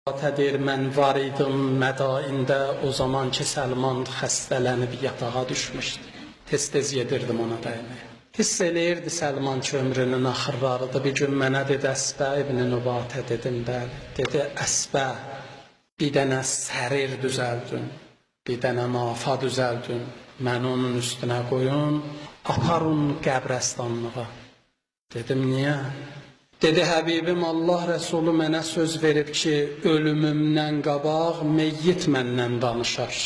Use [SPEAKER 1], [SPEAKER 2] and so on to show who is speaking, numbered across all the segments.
[SPEAKER 1] Tədir, mən var idim mədaində, o zaman ki Səlman xəstələnib yatağa düşmüşdü. Tez-tez yedirdim ona dəyməyə. Hiss eləyirdi Səlman ki ömrünün axırlarıdır. Bir gün mənə dedi, Əsbə ibn Nübatə, dedim, bəli. Dedi, Əsbə, bir dənə sərir düzəldin, bir dənə nafa düzəldin, məni onun üstünə qoyun, aparın qəbrəstanlığa. Dedim, niyə? Dedi, Həbibim, Allah Rəsulü mənə söz verib ki, ölümümdən qabaq meyyit məndən danışar.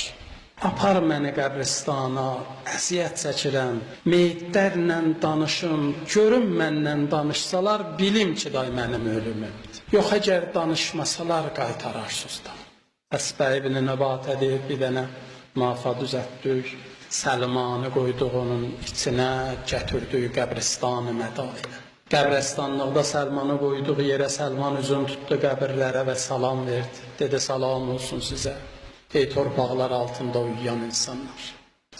[SPEAKER 1] Apar məni qəbristana, əziyyət çəkirəm, meyyitlərlə danışım, görüm məndən danışsalar, bilim ki, day mənim ölümümdür. Yox, əgər danışmasalar, qaytararsız da. Əsbə ibn Nəbatə deyib, bir dənə nafa düzətdik, Səlmanı qoyduq onun içinə, gətirdik qəbristanı mədailə. Qəbrəstanlıqda Səlmanı qoyduq yerə, Səlman üzün tutdu qəbirlərə və salam verdi. Dedi, salam olsun sizə, ey torpaqlar altında uyuyan insanlar.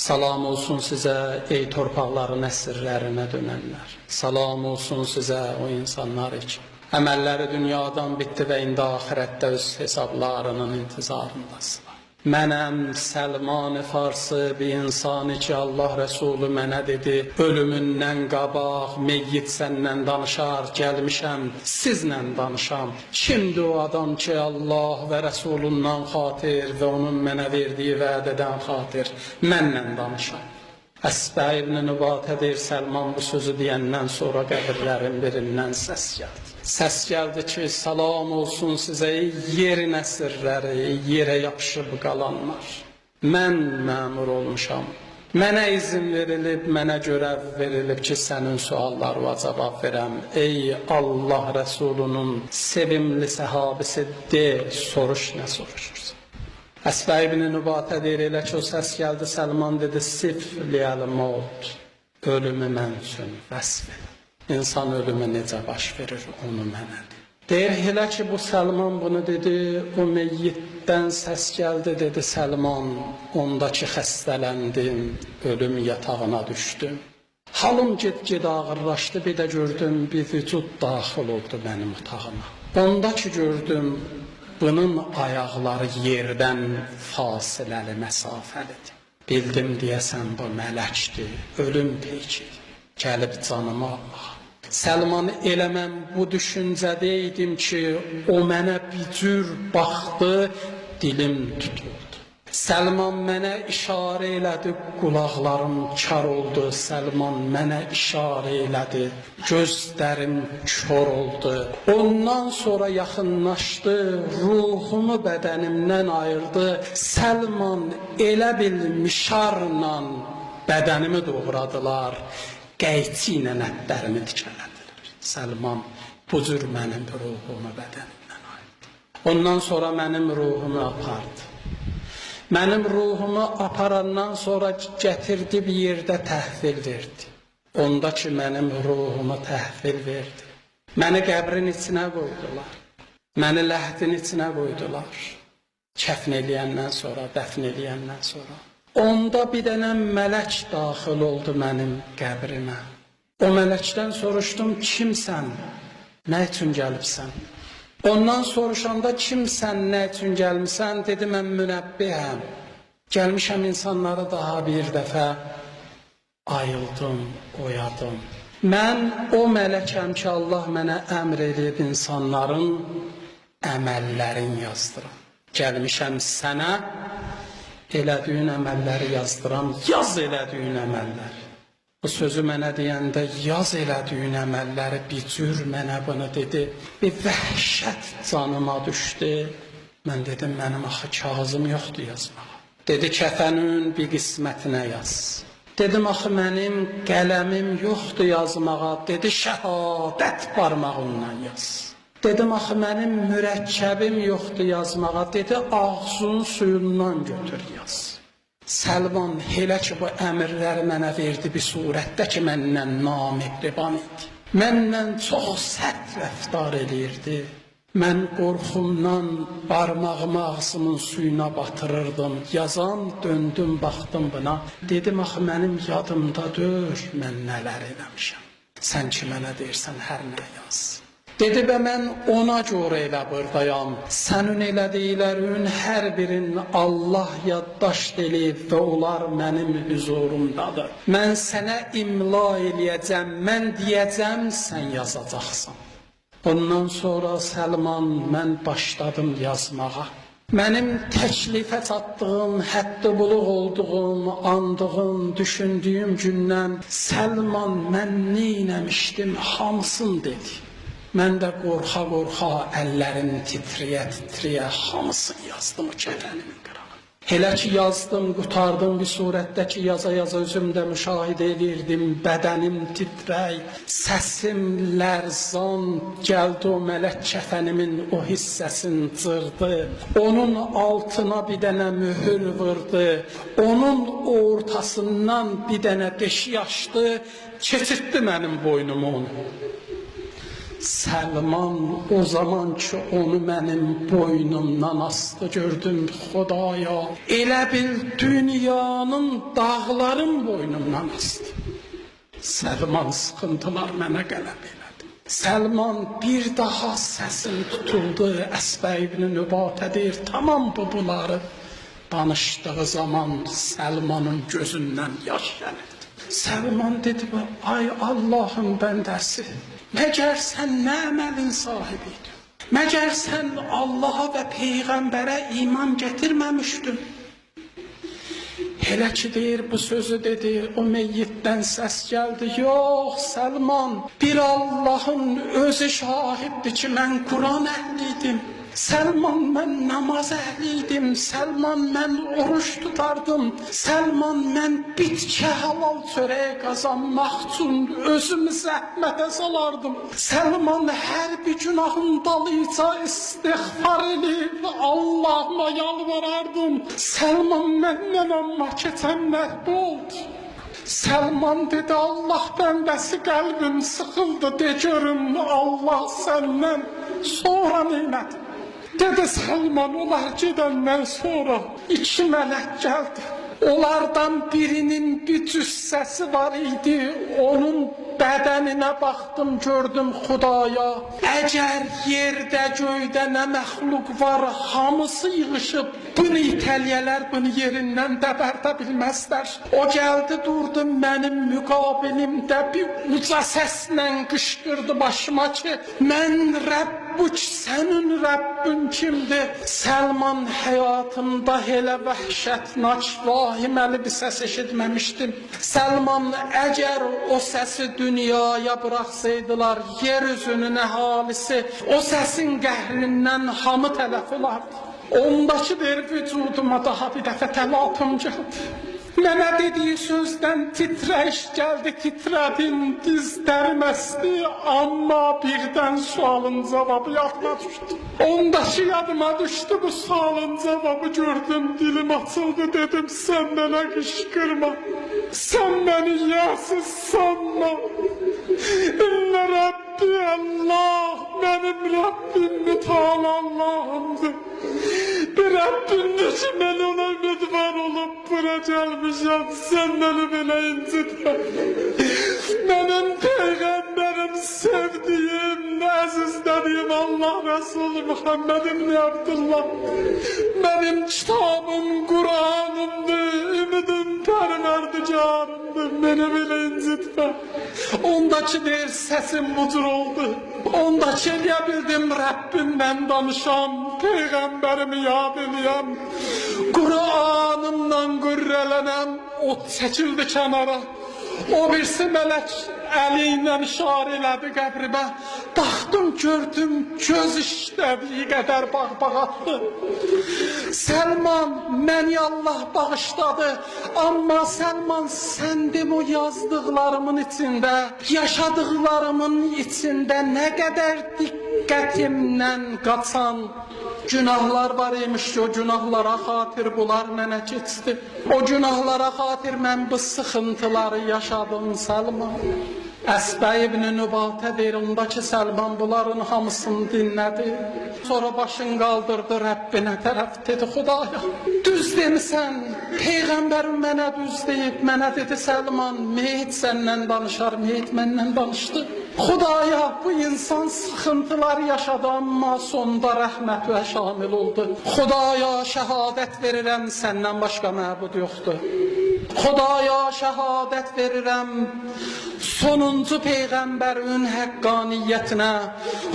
[SPEAKER 1] Salam olsun sizə, ey torpaqların əsirlərinə dönənlər. Salam olsun sizə o insanlar üçün. Əməlləri dünyadan bitdi və indi axirətdə öz hesablarının intizarındasın. Mənəm Səlman-ı Farsı bir insanı ki, Allah Rəsulü mənə dedi, ölümündən qabaq meyyit səndən danışar, gəlmişəm, sizlə danışam. Kimdir o adam ki, Allah və Rəsulundan xatir və onun mənə verdiyi vədədən xatir, mənlə danışam. Əsbə ibn Nübatə deyir, Səlman bu sözü deyəndən sonra qəbirlərin birindən səs gəldi. Səs gəldi ki, salam olsun sizə, yerin əsirləri, yerə yapışıb qalanlar. Mən məmur olmuşam. Mənə izin verilib, mənə görəv verilib ki, sənin suallarına cavab verəm. Ey Allah Rəsulunun sevimli səhabisi, de, soruş, nə soruşursun? Əsbə ibn Nübatə deyir, elə ki, o səs gəldi, Səlman dedi, sif liyəl maut, ölümü mən üçün vəsf edin. İnsan ölümü necə baş verir, onu mənə deyir. Deyir, elə ki, bu Səlman bunu dedi, o meyyitdən səs gəldi, dedi, Səlman, ondakı xəstələndim, ölüm yatağına düşdüm. Halım get-ged ağırlaşdı, bir də gördüm, bir vücud daxil oldu mənim otağıma. Ondakı gördüm, bunun ayaqları yerdən fasiləli, məsafəlidir. Bildim deyəsən bu mələkdir, ölüm peykidir, gəlib canımı Allah. Səlman, elə mən bu düşüncədə idim ki, o mənə bir cür baxdı, dilim tutuldu. Səlman mənə işarə elədi, qulaqlarım kar oldu. Səlman mənə işarə elədi, gözlərim kör oldu. Ondan sonra yaxınlaşdı, ruhumu bədənimdən ayırdı. Səlman elə bil mişarla bədənimi doğradılar. Qəyçi ilə ətlərimi tikələdilər. Səlman bu cür mənim ruhumu bədənimdən ayırdı. Ondan sonra mənim ruhumu apardı. Mənim ruhumu aparandan sonra gətirdi bir yerdə təhvil verdi. Onda ki mənim ruhumu təhvil verdi. Məni qəbrin içinə qoydular. Məni ləhdin içinə qoydular. Kəfn eləyəndən sonra, dəfn eləyəndən sonra. Onda bir dənə mələk daxil oldu mənim qəbrimə. O mələkdən soruşdum, kimsən, nə üçün gəlibsən? Ondan soruşanda kimsən, nə üçün gəlmişsən? Dedi, mən münəbbihəm. Gəlmişəm insanları daha bir dəfə ayıldım, oyadım. Mən o mələkəm ki, Allah mənə əmr edib insanların əməllərini yazdıram. Gəlmişəm sənə, elədiyin əməlləri yazdıram, yaz elədiyin əməlləri. Bu sözü mənə deyəndə yaz elədiyin əməlləri bir cür mənə bunu dedi. Bir vəhşət canıma düşdü. Mən dedim, mənim axı kağızım yoxdur yazmağa. Dedi, kəfənin bir qismətinə yaz. Dedim, axı mənim qələmim yoxdur yazmağa. Dedi, şəhadət barmağından yaz. Dedim, axı mənim mürəkkəbim yoxdur yazmağa. Dedi, ağzının suyundan götür yaz. Səlman, elə ki, bu əmrləri mənə verdi bir surətdə ki, məndən namehriban idi. Məndən çox sərt rəftar edirdi. Mən qorxumdan barmağımı ağzımın suyuna batırırdım. Yazan, döndüm, baxdım buna. Dedim, axı mənim yadımda dör, mən nələr eləmişəm. Sən ki, mənə deyirsən, hər nə yaz. Dedi və mən ona görə elə buradayam. Sənin elədiklərin hər birini Allah yaddaşt eləyib və onlar mənim huzurumdadır. Mən sənə imla eləyəcəm, mən deyəcəm, sən yazacaqsan. Bundan sonra Səlman mən başladım yazmağa. Mənim təklifə çatdığım, həddi buluq olduğum, andığım, düşündüyüm gündən Səlman mən neynəmişdim, hamısını dedi. Mən də qorxa-qorxa, əllərim titriyə-titriyə hamısını yazdım o kətənimin qırağı. Elə ki yazdım, qutardım bir surətdə ki yaza-yaza özümdə müşahidə edirdim, bədənim titrək, səsim lərzan, gəldi o mələk kəfənimin o hissəsini cırdı, onun altına bir dənə mühür vurdu, onun ortasından bir dənə deşik açdı, keçirtdi mənim boynumu onu. Səlman o zaman ki onu mənim boynumdan astı, gördüm Xudaya, elə bil dünyanın dağların boynumdan astı. Səlman sıxıntılar mənə qələb elədi. Səlman bir daha səsim tutuldu, Əsbə ibn Nübatə deyir, tamam bunları danışdığı zaman Səlmanın gözündən yaş gəlirdi. Səlman dedi, ay Allahın bəndəsi, məgər sən nə əməlin sahibiydin? Məgər sən Allaha və Peyğəmbərə iman gətirməmişdin? Elə ki deyir, bu sözü dedi, o meyyitdən səs gəldi. Yox, Səlman, bir Allahın özü şahiddir ki, mən Quran əhliydim. Səlman, mən namaz əhliydim. Səlman, mən oruç tutardım. Səlman, mən bitki halal çörəyə qazanmaq üçün özümü zəhmətə salardım. Səlman, hər bir günahın dalıca istiğfar edib Allahıma yalvarardım. Səlman, məndən amma keçənlər bu oldu. Səlman dedi, Allah bəndəsi, qəlbim sıxıldı, de görüm Allah səndən sonra neynədi? Dedi Səlman, onlar gedəndən sonra 2 mələk gəldi. Onlardan birinin bir cüssəsi var idi, onun bədəninə baxdım, gördüm Xudaya. Əgər yerdə, göydə nə məxluq var, hamısı yığışıb, bunu itəliyələr, bunu yerindən dəbərdə bilməzlər. O gəldi, durdu mənim müqabilimdə, bir uca səslə qışqırdı başıma ki, mən Rəbbük, sənin Rəbbün kimdir? Səlman, həyatımda elə vəhşətnaç, vahiməli bir səs eşitməmişdim. Səlman, əgər o səsi dünyaya bıraxsaydılar, yer üzünün əhalisi o səsin qəhrindən hamı tələf olardı. Ondakı bir vücuduma daha bir dəfə təlafım gəldi. Mənə dediyi sözdən titrəyiş gəldi, titrədim, dizlərim əsdi, amma birdən sualın cavabı yadıma düşdü. Ondakı yadıma düşdü, bu sualın cavabı gördüm, dilim açıldı, dedim, sən mənə qışqırma, sən məni yasız sanma. İnne Rabbi Allah, benim Rabbim müteal Allah'ımdır. Bir Rabbimdir ki ben ona ümidvar olup bura gelmişim, sen beni böyle incitme. Benim Peygamberim, sevdiğim, azizlediğim Allah Resulü Muhammed ibn Abdullah. Benim kitabım Kur'an'ımdır, ümidim perverdigarımdır, beni böyle incitme. Ondaki deyir səsim bucur oldu. Ondaki eləyə bildim Rəbbimdən danışam, Peyğəmbərimi yad eləyəm, Qur'anımdan qürrələnəm, o çəkildi kənara. O birisi mələk əli ilə işarə elədi qəbribə. Baxdım, gördüm, göz işlədiyi qədər bağ-bağatdı. Səlman, məni Allah bağışladı. Amma Səlman, səndim o yazdıqlarımın içində, yaşadıqlarımın içində nə qədər diqqətimdən qaçan günahlar var imiş ki, o günahlara xatir bunlar mənə keçdi. O günahlara xatir mən bu sıxıntıları yaşadım Səlman. Əsbə ibn Nübatə deyir, ondakı Səlman bunların hamısını dinlədi. Sonra başını qaldırdı Rəbbinə tərəf, dedi, Xudaya, düz demisən, Peyğəmbərim mənə düz deyib, mənə dedi Səlman, meyit səndən danışar, meyit məndən danışdı. Xudaya bu insan sıxıntılar yaşadı amma sonda rəhmətinə şamil oldu. Xudaya şəhadət verirəm səndən başqa məbud yoxdur. Xudaya şəhadət verirəm sonuncu peyğəmbərin həqqaniyyətinə.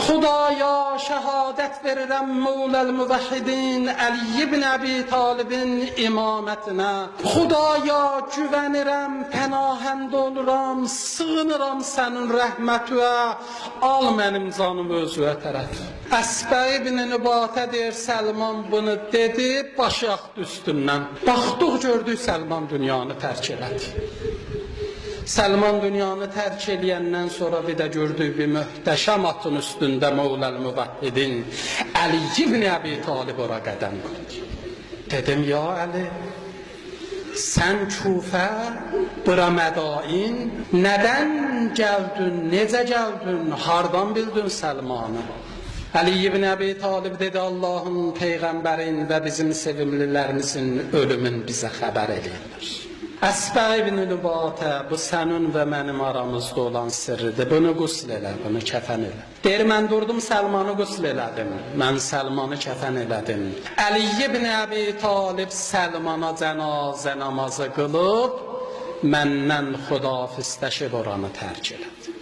[SPEAKER 1] Xudaya şəhadət verirəm Mevləl Müvəhhidin Əli ibn Əbi Talibin imamətinə. Xudaya güvənirəm, pənahənd oluram, sığınıram sənin rəhmətinə. Al mənim canım özüyə tərəf. Əsbə ibn Nübatə deyir, Səlman bunu dedi, başı yaxdı üstündən. Baxdıq gördük Səlman dünyanı tərk elədi. Səlman dünyanı tərk eləyəndən sonra bir də gördük bir möhtəşəm atın üstündə Mevləl Müvəhhidin Əli ibn Əbi Talib ora qədəm qoydu. Dedim, ya Əli, sən Kufə, bura Mədain, nədən gəldin, necə gəldin, hardan bildin Səlmanı? Əli ibn Əbi Talib dedi, Allahın Peyğəmbərin və bizim sevimlilərimizin ölümün bizə xəbər eləyirlər. Əsbə ibn Nübatə, bu sənin və mənim aramızda olan sirridir. Bunu qusl elə, bunu kəfən elə. Deyir, mən durdum, Səlmanı qusl elədim. Mən Səlmanı kəfən elədim. Əli ibn Əbi Talib Səlmana cənazə namazı qılıb, məndən xudafizləşib oranı tərk elədi.